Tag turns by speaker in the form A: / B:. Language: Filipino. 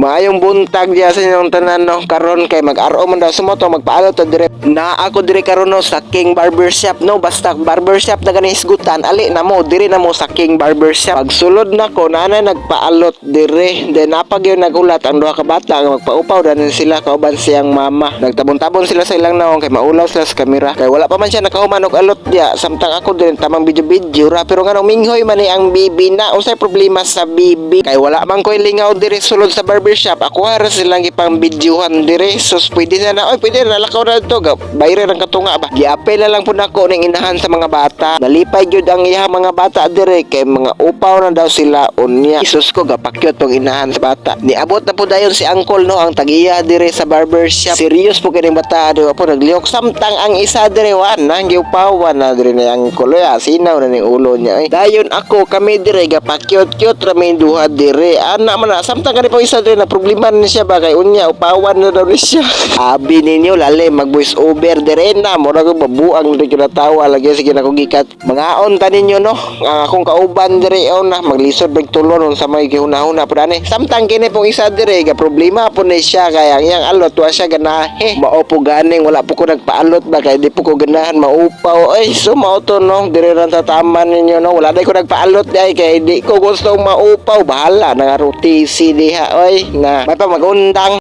A: Maayong buntag diya sa inyong tanan no. Karon kay mag-aro man daw sa moto magpaalo to dire. Na ako dire karon no sa King Barbershop no. Basta barbershop na ganing hisgutan ali na mo dire na mo sa King Barbershop. Pagsulod na ko nanay nagpaalot dire. Then napag yun nagulat ang duha ka bata nga magpaupaw danin sila kauban siyang mama. Nagtabon-tabon sila sa ilang naong kay maulaw sila sa kamera. Kay wala pa man siya nakahuman og alot diya. Samtang ako din tamang video-video ra pero nganong minghoy man ni ang bibi na unsay problema sa bibi. Kay wala man koy lingaw dire sulod sa barbershop. Ako haras silang ipang videohan dire. Sus pwede na oy pwede na lakaw na to. Bayre ng katunga ba. Giapel na lang po nako ning inahan sa mga bata. Nalipay gyud ang iya mga bata dire kay mga upaw na daw sila unya. Isus ko gapakyot tong inahan sa bata. Niabot na po dayon si Uncle no ang tagiya dire sa barbershop. Serious po kining bata diwa po naglihok samtang ang isa dire wan nang giupawan na dire ni Uncle ya sinaw na ning ulo niya. Dayon ako kami dire gapakyot-kyot ra may duha dire. Ana man na samtang kani po isa dire na problema ni siya ba kay unya upawan na daw ni siya. Abi ninyo lali mag voice over dire na mura ko babuang dire kita tawa lagi sige na ko gikat. Mga ta ninyo no ang akong kauban dire na maglisod bag tulon sa may gihunahuna po dani. Samtang kini pong isa dire ga problema po ni siya kaya yang alot wa siya ganahe. Mao po ganing wala po ko nagpaalot ba kay di po ko ganahan maupaw. Ay so mao to no dire ra tataman ninyo no wala day ko nagpaalot day kay di ko gusto maupaw bahala na rutisi diha oy na may pa magundang